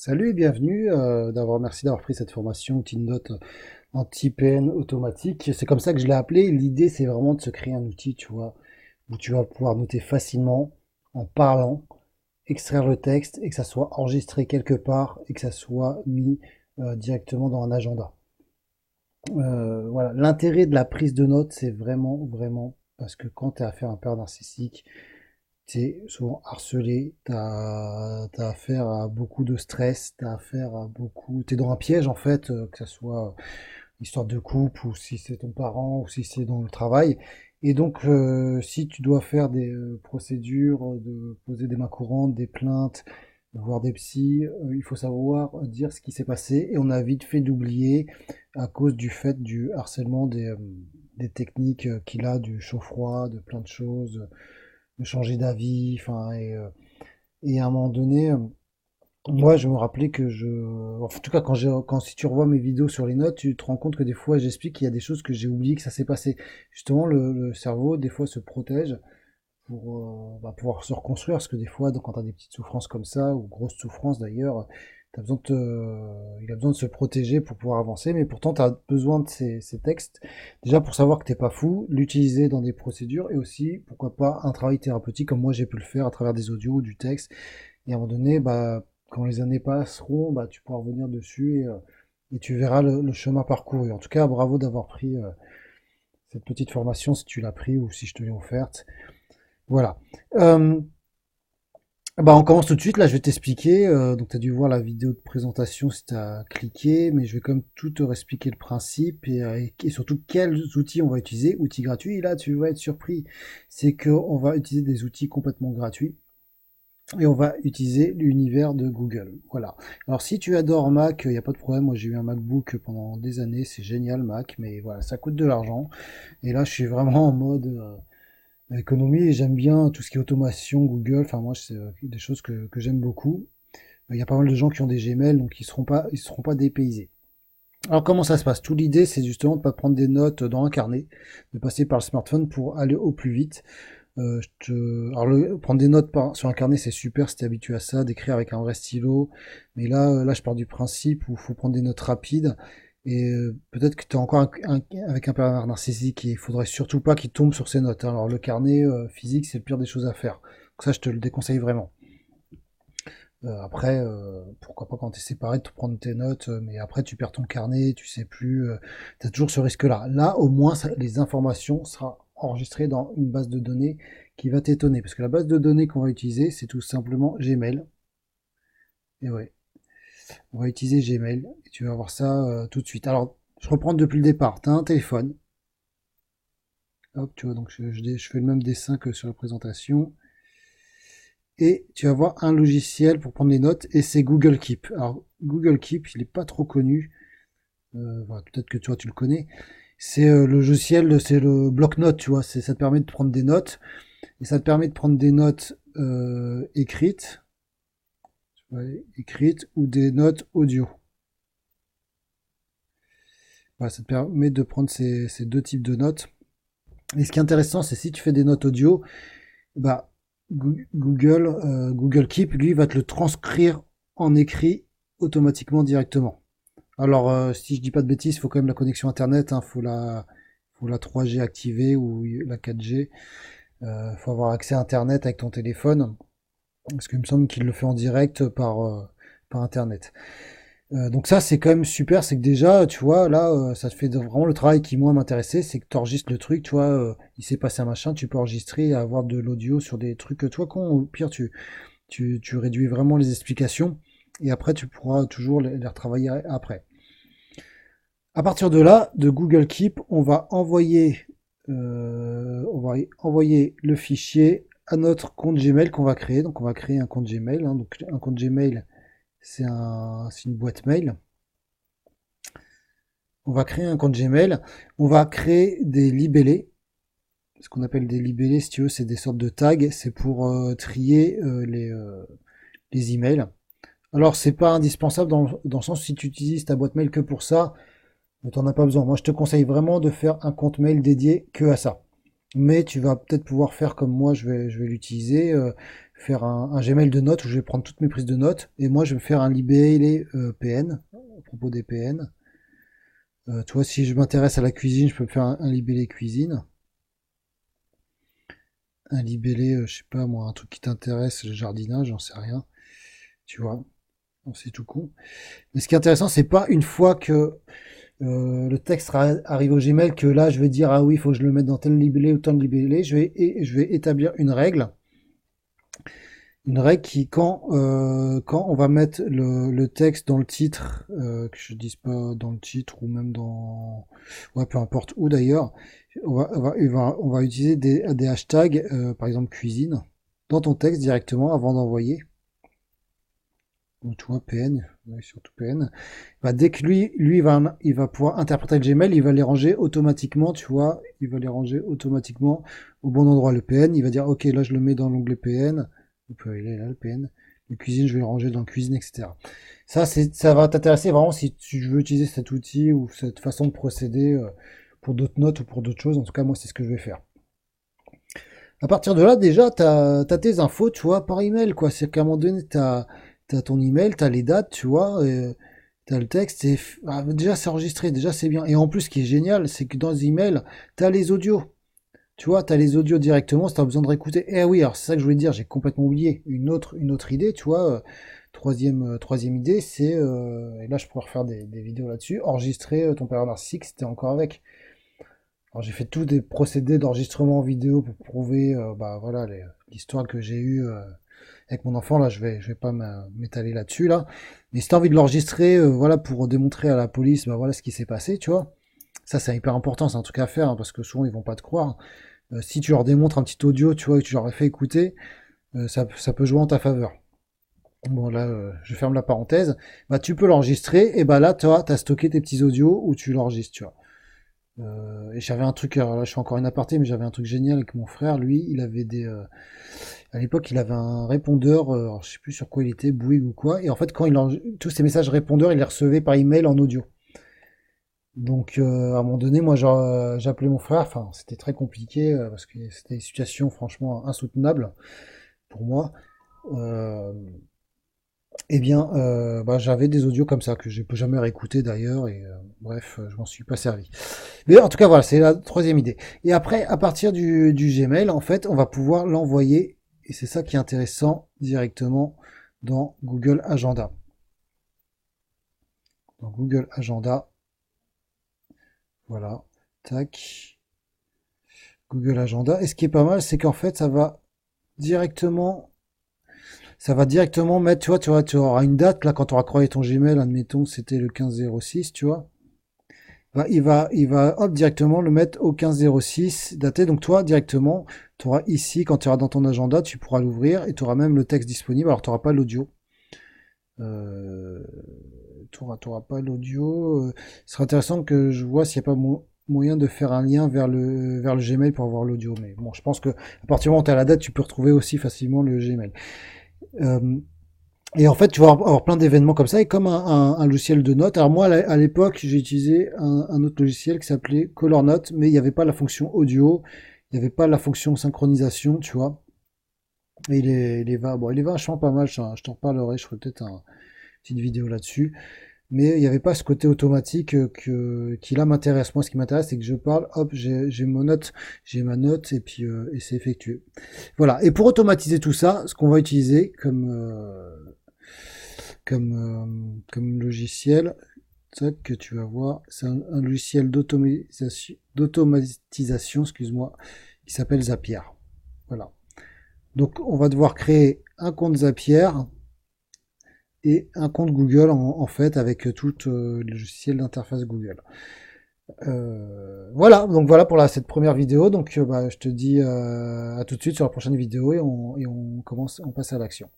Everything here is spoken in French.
Salut et bienvenue. Merci d'avoir pris cette formation outil de note anti-PN automatique. C'est comme ça que je l'ai appelé. L'idée, c'est vraiment de se créer un outil, tu vois, où tu vas pouvoir noter facilement en parlant, extraire le texte et que ça soit enregistré quelque part et que ça soit mis directement dans un agenda. Voilà. L'intérêt de la prise de notes, c'est vraiment parce que quand tu as affaire à un père narcissique, t'es souvent harcelé, t'as affaire à beaucoup de stress, t'as affaire à beaucoup, t'es dans un piège en fait, que ça soit histoire de couple ou si c'est ton parent ou si c'est dans le travail. Et donc, si tu dois faire des procédures, de poser des mains courantes, des plaintes, voir des psys, il faut savoir dire ce qui s'est passé et on a vite fait d'oublier à cause du fait du harcèlement des techniques qu'il a, du chaud-froid, de plein de choses de changer d'avis, enfin, et à un moment donné, moi, je me rappelais que en tout cas, si tu revois mes vidéos sur les notes, tu te rends compte que des fois, j'explique qu'il y a des choses que j'ai oubliées que ça s'est passé. Justement, le cerveau, des fois, se protège pour pouvoir se reconstruire, parce que des fois, quand tu as des petites souffrances comme ça, ou grosses souffrances d'ailleurs, il a besoin de se protéger pour pouvoir avancer, mais pourtant, tu as besoin de ces textes, déjà pour savoir que t'es pas fou, l'utiliser dans des procédures, et aussi, pourquoi pas, un travail thérapeutique, comme moi j'ai pu le faire à travers des audios, du texte, et à un moment donné, quand les années passeront, tu pourras revenir dessus, et tu verras le chemin parcouru. En tout cas, bravo d'avoir pris cette petite formation, si tu l'as pris, ou si je te l'ai offerte. Voilà. Euh, on commence tout de suite. Là, je vais t'expliquer. Donc, tu as dû voir la vidéo de présentation si tu as cliqué, mais je vais quand même tout te réexpliquer le principe et surtout quels outils on va utiliser. Outils gratuits. Et là, tu vas être surpris. C'est qu'on va utiliser des outils complètement gratuits et on va utiliser l'univers de Google. Voilà. Alors, si tu adores Mac, il n'y a pas de problème. Moi, j'ai eu un MacBook pendant des années. C'est génial, Mac, mais voilà, ça coûte de l'argent. Et là, je suis vraiment en mode. Économie, et j'aime bien tout ce qui est automation, Google, enfin moi c'est des choses que j'aime beaucoup. Il y a pas mal de gens qui ont des Gmail, donc ils seront pas dépaysés. Alors comment ça se passe? Tout l'idée c'est justement de pas prendre des notes dans un carnet, de passer par le smartphone pour aller au plus vite. Alors prendre des notes sur un carnet c'est super si t'es habitué à ça, d'écrire avec un vrai stylo, mais là je pars du principe où il faut prendre des notes rapides. Et peut-être que tu es encore avec un pervers narcissique et il faudrait surtout pas qu'il tombe sur ses notes, hein. Alors le carnet physique, c'est le pire des choses à faire. Donc ça, je te le déconseille vraiment. Après, pourquoi pas quand tu es séparé de te prendre tes notes, mais après tu perds ton carnet, tu sais plus, tu as toujours ce risque-là. Là, au moins, les informations seront enregistrées dans une base de données qui va t'étonner. Parce que la base de données qu'on va utiliser, c'est tout simplement Gmail. Et ouais, on va utiliser Gmail et tu vas voir ça tout de suite. Alors, je reprends depuis le départ. Tu as un téléphone. Hop, tu vois, donc je fais le même dessin que sur la présentation. Et tu vas voir un logiciel pour prendre les notes, et c'est Google Keep. Alors, Google Keep, il n'est pas trop connu. Voilà, peut-être que tu le connais. C'est le logiciel, c'est le bloc-notes, tu vois. Ça te permet de prendre des notes. Et ça te permet de prendre des notes écrites, écrites ou des notes audio. Voilà, ça te permet de prendre ces deux types de notes. Et ce qui est intéressant, c'est si tu fais des notes audio, bah, Google Keep, lui, va te le transcrire en écrit automatiquement directement. Alors, si je dis pas de bêtises, il faut quand même la connexion Internet, hein, faut la 3G activée ou la 4G. Faut avoir accès à Internet avec ton téléphone, parce qu'il me semble qu'il le fait en direct par Internet. Donc ça, c'est quand même super, c'est que déjà, tu vois, là, ça te fait vraiment le travail qui, moi, m'intéressait, c'est que tu enregistres le truc, tu vois, il s'est passé un machin, tu peux enregistrer et avoir de l'audio sur des trucs, toi, con, au pire, tu réduis vraiment les explications, et après, tu pourras toujours les retravailler après. À partir de là, de Google Keep, on va envoyer le fichier à notre compte Gmail qu'on va créer. Donc, on va créer un compte Gmail, hein. Donc, un compte Gmail, c'est une boîte mail. On va créer un compte Gmail. On va créer des libellés. Ce qu'on appelle des libellés, si tu veux, c'est des sortes de tags. C'est pour trier les emails. Alors, c'est pas indispensable dans le sens où si tu utilises ta boîte mail que pour ça, tu n'en as pas besoin. Moi, je te conseille vraiment de faire un compte mail dédié que à ça. mais tu vas peut-être pouvoir faire comme moi, je vais l'utiliser, faire un Gmail de notes où je vais prendre toutes mes prises de notes, et moi je vais faire un libellé PN, à propos des PN. Tu vois, si je m'intéresse à la cuisine, je peux me faire un libellé cuisine. Un libellé, je sais pas moi, un truc qui t'intéresse, le jardinage, j'en sais rien. Tu vois, c'est tout con. Mais ce qui est intéressant, c'est pas une fois que le texte arrive au Gmail que là, je vais dire, ah oui, il faut que je le mette dans tel libellé ou tel libellé. Je vais établir une règle qui, quand on va mettre le texte dans le titre, que je dise pas dans le titre ou même dans, ouais, peu importe où d'ailleurs, on va utiliser des hashtags, par exemple cuisine, dans ton texte directement avant d'envoyer. Donc tu vois, PN, ouais, surtout PN. Bah, dès que lui il va pouvoir interpréter le Gmail, il va les ranger automatiquement, tu vois, il va les ranger automatiquement au bon endroit. Le PN, il va dire, ok, là je le mets dans l'onglet PN, il est là le PN. Le cuisine, je vais le ranger dans cuisine, etc. Ça va t'intéresser vraiment si tu veux utiliser cet outil ou cette façon de procéder pour d'autres notes ou pour d'autres choses. En tout cas, moi, c'est ce que je vais faire. À partir de là, déjà, t'as tes infos, tu vois, par email, quoi. C'est qu'à un moment donné, t'as ton email, t'as les dates, tu vois, t'as le texte, déjà, c'est enregistré, déjà, c'est bien. Et en plus, ce qui est génial, c'est que dans les emails, t'as les audios. Tu vois, t'as les audios directement si t'as besoin de réécouter. Eh oui, alors c'est ça que je voulais dire, j'ai complètement oublié. Une autre idée, tu vois, troisième idée, et là, je pourrais refaire des vidéos là-dessus, enregistrer ton période narcissique si t'es encore avec. Alors j'ai fait tous des procédés d'enregistrement vidéo pour prouver bah voilà l'histoire que j'ai eue avec mon enfant. Là je vais pas m'étaler là-dessus là. Mais si t'as envie de l'enregistrer, voilà pour démontrer à la police bah voilà ce qui s'est passé, tu vois. Ça c'est hyper important, c'est un truc à faire hein, parce que souvent ils vont pas te croire. Si tu leur démontres un petit audio, tu vois, et que tu leur as fait écouter, ça peut jouer en ta faveur. Bon là je ferme la parenthèse. Bah tu peux l'enregistrer et bah là toi t'as stocké tes petits audios où tu l'enregistres, tu vois. Et j'avais un truc, alors là je fais encore une aparté, mais j'avais un truc génial avec mon frère. Lui, il avait à l'époque, il avait un répondeur, alors je sais plus sur quoi il était, Bouygues ou quoi. Et en fait, tous ces messages répondeurs, il les recevait par email en audio. Donc, à un moment donné, moi, j'appelais mon frère. Enfin, c'était très compliqué parce que c'était une situation franchement insoutenable pour moi. Euh, Eh bien, bah, j'avais des audios comme ça que j'ai jamais réécouté d'ailleurs et bref, je m'en suis pas servi. Mais en tout cas, voilà, c'est la troisième idée. Et après, à partir du Gmail, en fait, on va pouvoir l'envoyer et c'est ça qui est intéressant directement dans Google Agenda. Dans Google Agenda, voilà, tac, Google Agenda. Et ce qui est pas mal, c'est qu'en fait, directement, ça va directement mettre, tu auras une date là quand tu auras croisé ton Gmail, admettons, c'était le 15/06, tu vois. Il va hop, directement le mettre au 15/06 daté. Donc toi, directement, tu auras ici, quand tu iras dans ton agenda, tu pourras l'ouvrir et tu auras même le texte disponible. Alors tu n'auras pas l'audio. Euh, tu n'auras pas l'audio. Ce sera intéressant que je vois s'il n'y a pas moyen de faire un lien vers le Gmail pour avoir l'audio. Mais bon, je pense que à partir du moment où tu as la date, tu peux retrouver aussi facilement le Gmail. Euh, Et en fait, tu vas avoir plein d'événements comme ça, et comme un logiciel de notes. Alors moi, à l'époque, j'ai utilisé un autre logiciel qui s'appelait Color Note, mais il n'y avait pas la fonction audio, il n'y avait pas la fonction synchronisation, tu vois. Et bon, il est vachement pas mal, je t'en reparlerai, je ferai peut-être une petite vidéo là-dessus. Mais il n'y avait pas ce côté automatique qui là m'intéresse. Moi, ce qui m'intéresse, c'est que je parle, hop, j'ai mon note, j'ai ma note, et puis et c'est effectué. Voilà. Et pour automatiser tout ça, ce qu'on va utiliser comme logiciel, ça que tu vas voir, c'est un logiciel d'automatisation, excuse-moi, qui s'appelle Zapier. Voilà. Donc on va devoir créer un compte Zapier et un compte Google en fait avec tout le logiciel d'interface Google. Voilà, donc voilà pour cette première vidéo. Donc bah, je te dis à tout de suite sur la prochaine vidéo et on passe à l'action.